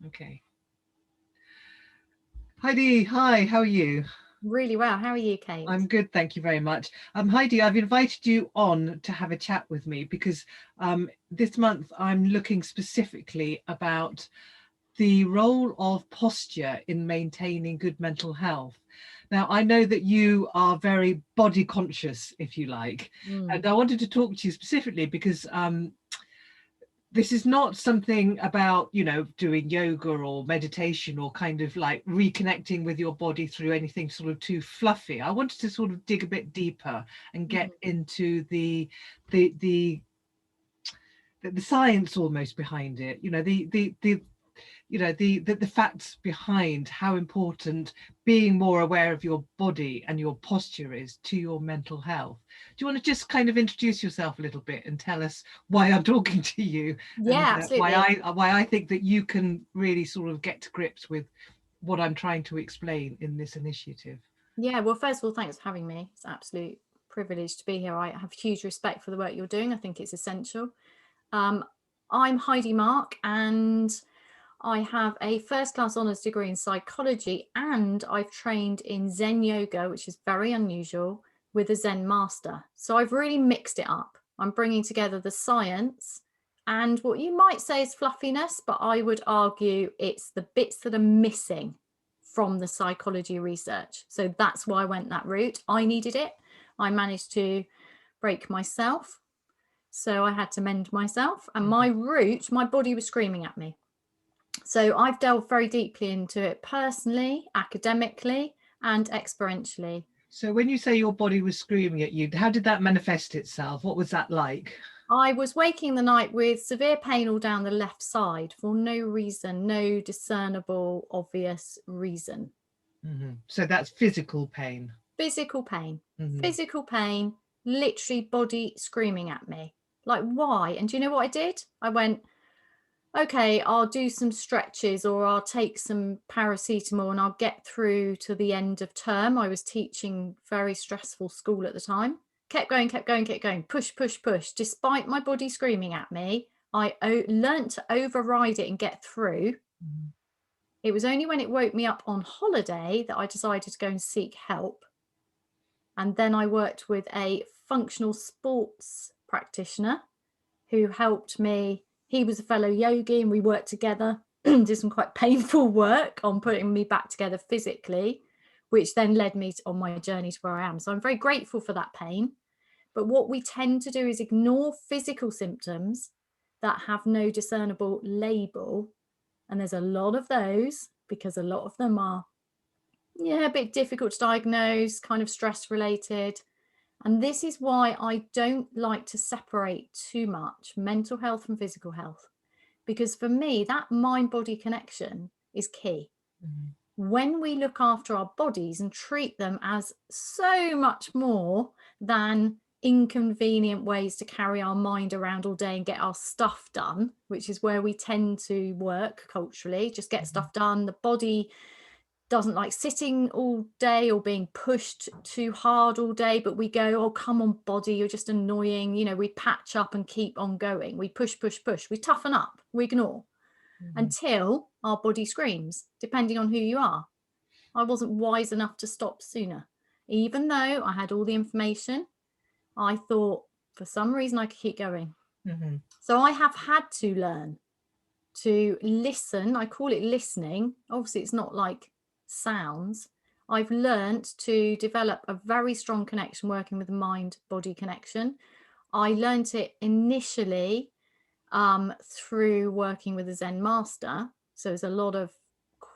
Okay. Heidi, hi, how are you? Really well. How are you, Kate? I'm good, thank you very much. Heidi, I've invited you on to have a chat with me because this month I'm looking specifically about the role of posture in maintaining good mental health. Now, I know that you are very body conscious, if you like, Mm. and I wanted to talk to you specifically because this is not something about, doing yoga or meditation or kind of like reconnecting with your body through anything sort of too fluffy. I wanted to sort of dig a bit deeper and get Mm. into the the the science almost behind it, the facts behind how important being more aware of your body and your posture is to your mental health. Do you want to just kind of introduce yourself a little bit and tell us why I'm talking to you, and Yeah, why absolutely. I think that you can really sort of get to grips with what I'm trying to explain in this initiative? Yeah, well, first of all, thanks for having me. It's an absolute privilege to be here. I have huge respect for the work you're doing. I think it's essential. Um, I'm Heidi Marke, and I have a first class honours degree in psychology, and I've trained in Zen yoga, which is very unusual, with a Zen master. So I've really mixed it up. I'm bringing together the science and what you might say is fluffiness, but I would argue it's the bits that are missing from the psychology research. So that's why I went that route. I needed it. I managed to break myself. So I had to mend myself. And my route, my body was screaming at me. So I've delved very deeply into it personally, academically, and experientially. So when you say your body was screaming at you, how did that manifest itself? What was that like? I was waking the night with severe pain all down the left side for no reason, no discernible, obvious reason. So that's physical pain. Physical pain, Hmm. physical pain, literally body screaming at me. Like, why? And do you know what I did? I went, okay, I'll do some stretches or I'll take some paracetamol and I'll get through to the end of term. I was teaching very stressful school at the time. Kept going, kept going, kept going, push, push, push. Despite my body screaming at me, I learnt to override it and get through. It was only when it woke me up on holiday that I decided to go and seek help. And then I worked with a functional sports practitioner who helped me. He was a fellow yogi and we worked together, did some quite painful work on putting me back together physically, which then led me on my journey to where I am. So I'm very grateful for that pain. But what we tend to do is ignore physical symptoms that have no discernible label. And there's a lot of those because a lot of them are, a bit difficult to diagnose, kind of stress related. And this is why I don't like to separate too much mental health from physical health, because for me, that mind body connection is key. When we look after our bodies and treat them as so much more than inconvenient ways to carry our mind around all day and get our stuff done, which is where we tend to work culturally, just get stuff done. The body doesn't like sitting all day or being pushed too hard all day, but we go, oh, come on, body, you're just annoying. We patch up and keep on going. We push, push, push. We toughen up, we ignore until our body screams, depending on who you are. I wasn't wise enough to stop sooner. Even though I had all the information, I thought for some reason I could keep going. So I have had to learn to listen. I call it listening. Obviously, it's not like sounds. I've learned to develop a very strong connection working with the mind-body connection. I learned it initially through working with a Zen master. So there's a lot of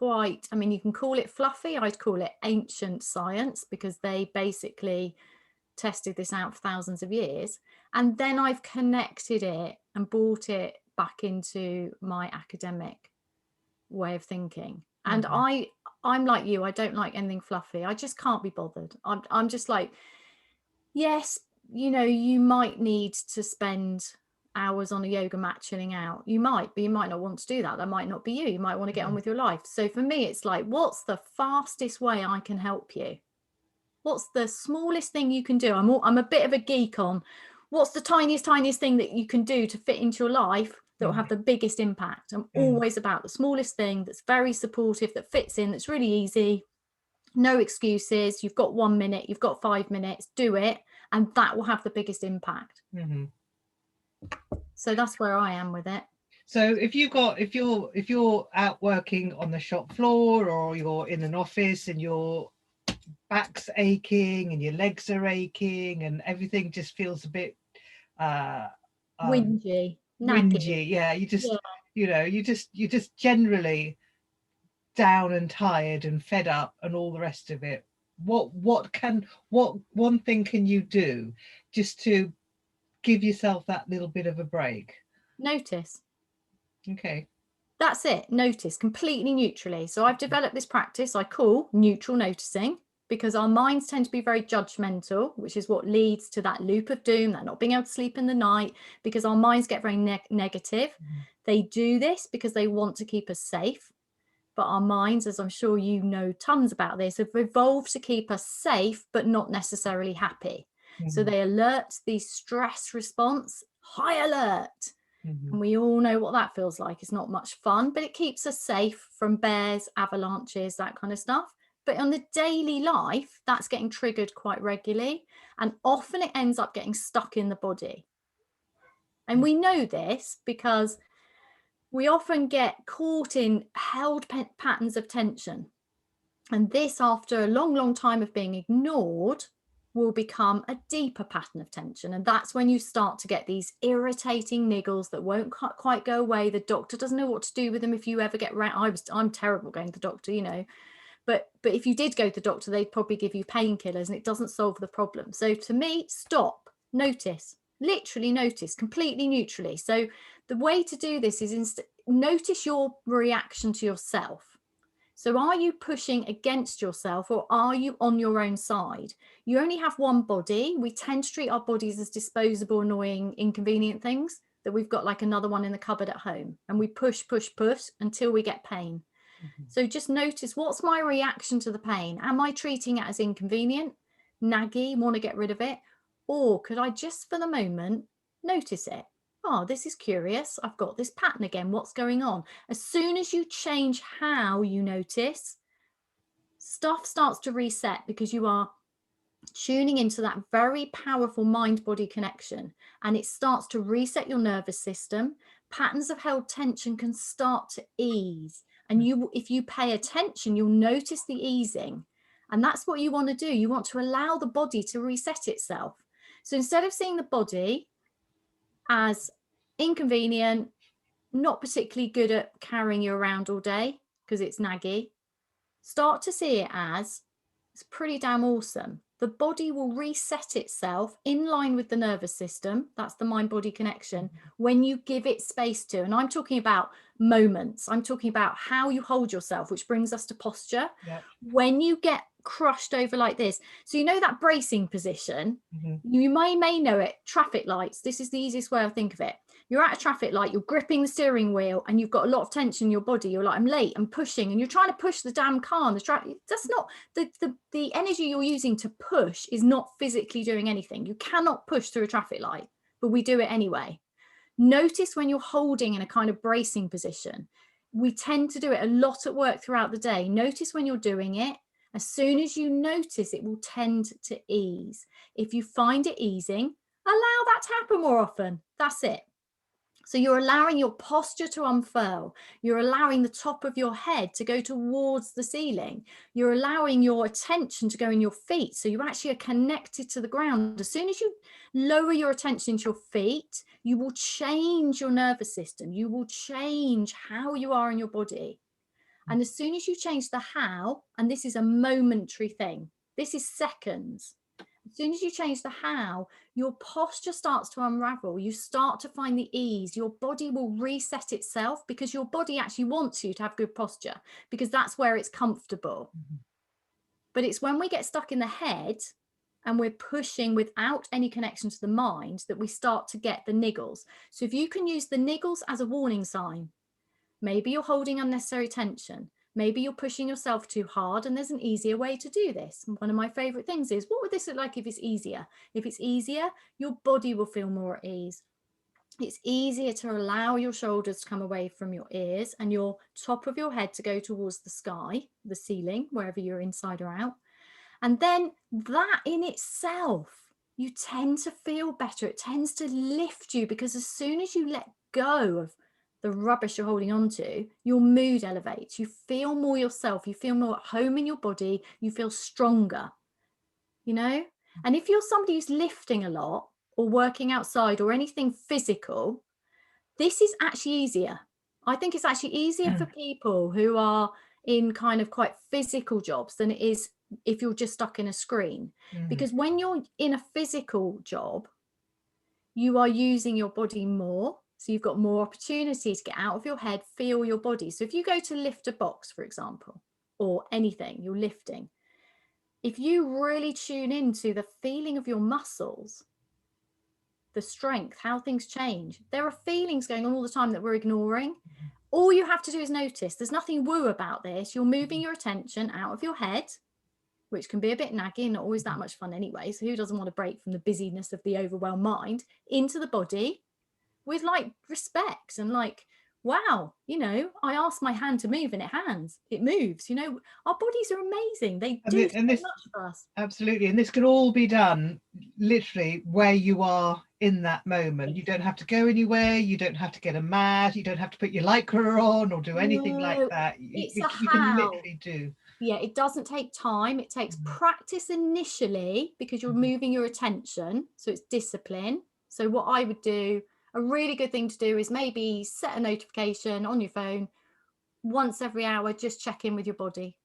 you can call it fluffy. I'd call it ancient science because they basically tested this out for thousands of years. And then I've connected it and brought it back into my academic way of thinking. And I'm like you, I don't like anything fluffy. I just can't be bothered. I'm just like, yes, you might need to spend hours on a yoga mat chilling out. You might, but you might not want to do that. That might not be you. You might want to get on with your life. So for me, it's like, what's the fastest way I can help you? What's the smallest thing you can do? I'm a bit of a geek on what's the tiniest thing that you can do to fit into your life that will have the biggest impact. I'm always about the smallest thing that's very supportive, that fits in, that's really easy. No excuses. You've got 1 minute, you've got 5 minutes, do it, and that will have the biggest impact. So that's where I am with it. So if you're out working on the shop floor, or you're in an office and your back's aching and your legs are aching and everything just feels a bit Whingy, whingy, yeah, you're just generally down and tired and fed up and all the rest of it, what one thing can you do just to give yourself that little bit of a break? Notice. Okay. That's it. Notice completely neutrally. So I've developed this practice I call neutral noticing, because our minds tend to be very judgmental, which is what leads to that loop of doom, that not being able to sleep in the night, because our minds get very negative. They do this because they want to keep us safe. But our minds, as I'm sure you know tons about this, have evolved to keep us safe, but not necessarily happy. So they alert the stress response, high alert. And we all know what that feels like. It's not much fun, but it keeps us safe from bears, avalanches, that kind of stuff. But on the daily life, that's getting triggered quite regularly. And often it ends up getting stuck in the body. And we know this because we often get caught in held patterns of tension. And this, after a long, long time of being ignored, will become a deeper pattern of tension. And that's when you start to get these irritating niggles that won't quite go away. The doctor doesn't know what to do with them if you ever get I'm terrible going to the doctor, you know. But if you did go to the doctor, they'd probably give you painkillers, and it doesn't solve the problem. So to me, stop, notice, literally notice, completely neutrally. So the way to do this is notice your reaction to yourself. So are you pushing against yourself, or are you on your own side? You only have one body. We tend to treat our bodies as disposable, annoying, inconvenient things that we've got like another one in the cupboard at home, and we push until we get pain. So just notice, what's my reaction to the pain? Am I treating it as inconvenient, naggy, want to get rid of it? Or could I just for the moment notice it? Oh, this is curious. I've got this pattern again. What's going on? As soon as you change how you notice, stuff starts to reset, because you are tuning into that very powerful mind-body connection, and it starts to reset your nervous system. Patterns of held tension can start to ease. And if you pay attention, you'll notice the easing. And that's what you want to do. You want to allow the body to reset itself. So instead of seeing the body as inconvenient, not particularly good at carrying you around all day because it's naggy, start to see it as it's pretty damn awesome. The body will reset itself in line with the nervous system. That's the mind-body connection, when you give it space to. And I'm talking about moments. I'm talking about how you hold yourself, which brings us to posture. Yep. When you get crushed over like this, so you know that bracing position, you may know it, traffic lights. This is the easiest way I think of it. You're at a traffic light, you're gripping the steering wheel, and you've got a lot of tension in your body. You're like, I'm late, I'm pushing, and you're trying to push the damn car on the track. That's not the energy you're using to push is not physically doing anything. You cannot push through a traffic light, but we do it anyway. Notice when you're holding in a kind of bracing position. We tend to do it a lot at work throughout the day. Notice when you're doing it. As soon as you notice, it will tend to ease. If you find it easing, allow that to happen more often. That's it. So you're allowing your posture to unfurl. You're allowing the top of your head to go towards the ceiling. You're allowing your attention to go in your feet. So you actually are connected to the ground. As soon as you lower your attention to your feet, you will change your nervous system. You will change how you are in your body. And as soon as you change the how, and this is a momentary thing, this is seconds. As soon as you change the how, your posture starts to unravel. You start to find the ease. Your body will reset itself, because your body actually wants you to have good posture, because that's where it's comfortable. But it's when we get stuck in the head and we're pushing without any connection to the mind that we start to get the niggles. So if you can use the niggles as a warning sign, maybe you're holding unnecessary tension. Maybe you're pushing yourself too hard, and there's an easier way to do this. One of my favorite things is, what would this look like if it's easier? If it's easier, your body will feel more at ease. It's easier to allow your shoulders to come away from your ears and your top of your head to go towards the sky, the ceiling, wherever you're inside or out. And then that in itself, you tend to feel better. It tends to lift you, because as soon as you let go of the rubbish you're holding on to, your mood elevates. You feel more yourself. You feel more at home in your body. You feel stronger, you know? And if you're somebody who's lifting a lot or working outside or anything physical, this is actually easier. I think it's actually easier for people who are in kind of quite physical jobs than it is if you're just stuck in a screen. Because when you're in a physical job, you are using your body more. So you've got more opportunity to get out of your head, feel your body. So if you go to lift a box, for example, or anything you're lifting, if you really tune into the feeling of your muscles, the strength, how things change, there are feelings going on all the time that we're ignoring. All you have to do is notice. There's nothing woo about this. You're moving your attention out of your head, which can be a bit nagging, not always that much fun anyway. So who doesn't want to break from the busyness of the overwhelmed mind, into the body with like respect and like, wow, you know, I asked my hand to move and it moves. You know, our bodies are amazing. They do so this, much for us. absolutely, and this can all be done literally where you are in that moment. You don't have to go anywhere. You don't have to get a mat. You don't have to put your lycra on or do anything like No, that. it's You, a you can how. literally do. Yeah, it doesn't take time. It takes practice initially, because you're moving your attention. So it's discipline. So what I would do, a really good thing to do, is maybe set a notification on your phone once every hour. Just check in with your body.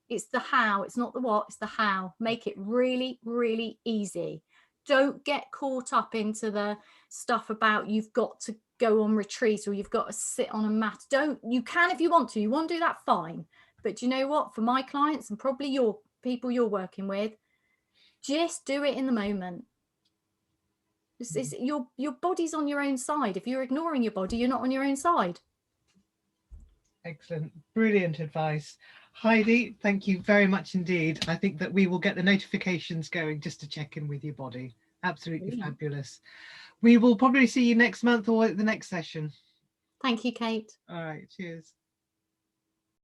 It's the how, it's not the what, it's the how. Make it really, really easy. Don't get caught up into the stuff about you've got to go on retreat or you've got to sit on a mat. Don't, you can if you want to. You want to do that, fine. But you know what? For my clients and probably your people you're working with, just do it in the moment. Your body's on your own side. If you're ignoring your body, you're not on your own side. Excellent, brilliant advice. Heidi, thank you very much indeed. I think that we will get the notifications going just to check in with your body. Absolutely Brilliant. fabulous. We will probably see you next month or at the next session. Thank you, Kate. All right, cheers.